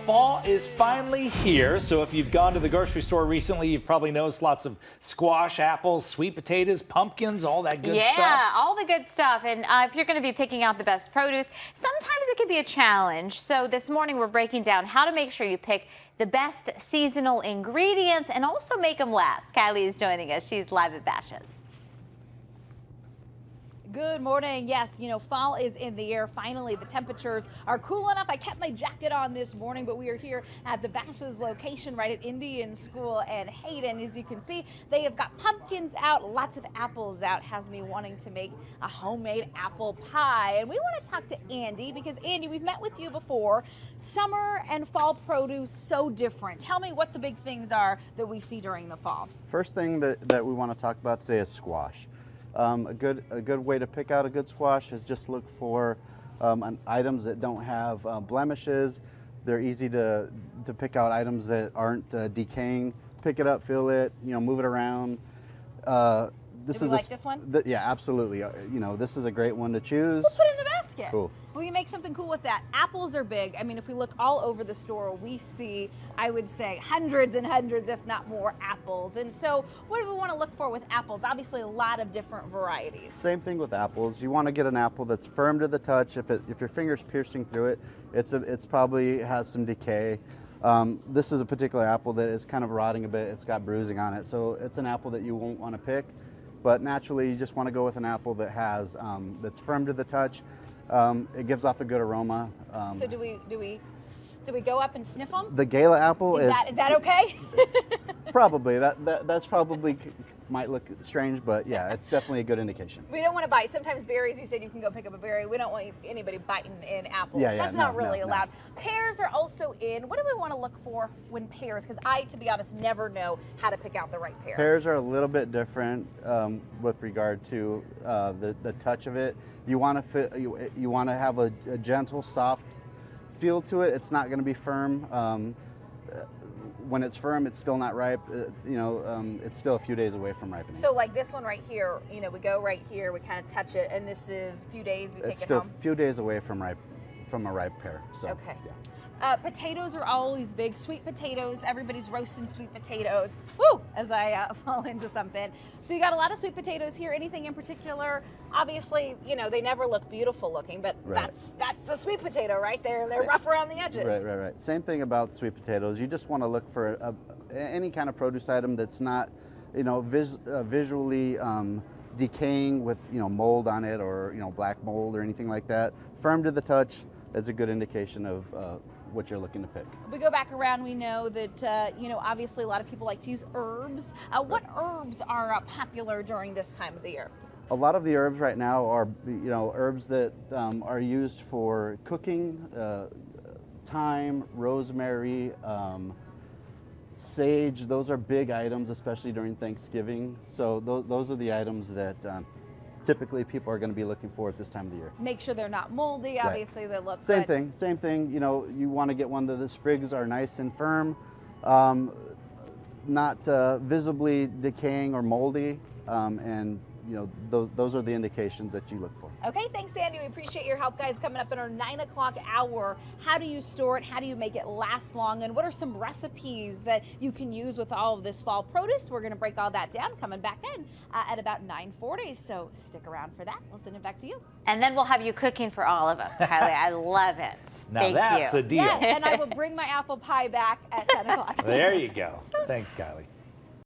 fall is finally here. So if you've gone to the grocery store recently, you've probably noticed lots of squash, apples, sweet potatoes, pumpkins, all that good stuff. Yeah, all the good stuff. And if you're going to be picking out the best produce, sometimes it can be a challenge. So this morning we're breaking down how to make sure you pick the best seasonal ingredients and also make them last. Kylie is joining us. She's live at Bashes. Good morning. Yes, you know, fall is in the air. Finally, the temperatures are cool enough. I kept my jacket on this morning, but we are here at the Bashes location right at Indian School and Hayden. As you can see, they have got pumpkins out, lots of apples out. Has me wanting to make a homemade apple pie. And we want to talk to Andy because, Andy, we've met with you before. Summer and fall produce, so different. Tell me what the big things are that we see during the fall. First thing that we want to talk about today is squash. A good way to pick out a good squash is just look for items that don't have blemishes. They're easy to pick out items that aren't decaying. Pick it up, feel it, you know, move it around. This is this one? Yeah, absolutely. You know, this is a great one to choose. We'll put it in the basket. Cool. We can make something cool with that. Apples are big. I mean, if we look all over the store, we see, I would say, hundreds and hundreds, if not more, apples. And so what do we want to look for with apples? Obviously, a lot of different varieties. Same thing with apples. You want to get an apple that's firm to the touch. If your finger's piercing through it, it's probably has some decay. This is a particular apple that is kind of rotting a bit. It's got bruising on it. So it's an apple that you won't want to pick. But naturally, you just want to go with an apple that has that's firm to the touch. It gives off a good aroma. So do we go up and sniff them? The Gala apple is that okay? Probably that's probably might look strange, but yeah, it's definitely a good indication. We don't want to bite. Sometimes berries, you said you can go pick up a berry. We don't want anybody biting in apples. Yeah, that's not really allowed. Pears are also in. What do we want to look for when pears? Because I, to be honest, never know how to pick out the right pear. Pears are a little bit different with regard to the touch of it. You want to have a gentle, soft feel to it. It's not going to be firm. When it's firm, it's still not ripe. It's still a few days away from ripening. So like this one right here, you know, we go right here, we kind of touch it, and this is a few days, we take it home. It's still a few days away from a ripe pear. So, okay. Yeah. Potatoes are always big. Sweet potatoes, everybody's roasting sweet potatoes. Woo! As I fall into something. So you got a lot of sweet potatoes here. Anything in particular? Obviously, you know, they never look beautiful looking, but right. that's the sweet potato right there. They're rough around the edges. Right. Same thing about sweet potatoes. You just want to look for any kind of produce item that's not, you know, visually decaying with, you know, mold on it or, you know, black mold or anything like that. Firm to the touch is a good indication of what you're looking to pick. If we go back around, we know that, you know, obviously a lot of people like to use herbs. What herbs are popular during this time of the year? A lot of the herbs right now are, you know, herbs that are used for cooking. Thyme, rosemary, sage, those are big items, especially during Thanksgiving. So those are the items that typically people are going to be looking for at this time of the year. Make sure they're not moldy. Right. Obviously, they look Same good. Same thing. You know, you want to get one that the sprigs are nice and firm, not visibly decaying or moldy, and you know, those are the indications that you look for. Okay, thanks, Andy. We appreciate your help, guys. Coming up in our 9 o'clock hour, how do you store it? How do you make it last long? And what are some recipes that you can use with all of this fall produce? We're going to break all that down coming back in at about 9:40. So stick around for that. We'll send it back to you. And then we'll have you cooking for all of us, Kylie. I love it. Now that's a deal. Yes, and I will bring my apple pie back at 10 o'clock. There you go. Thanks, Kylie.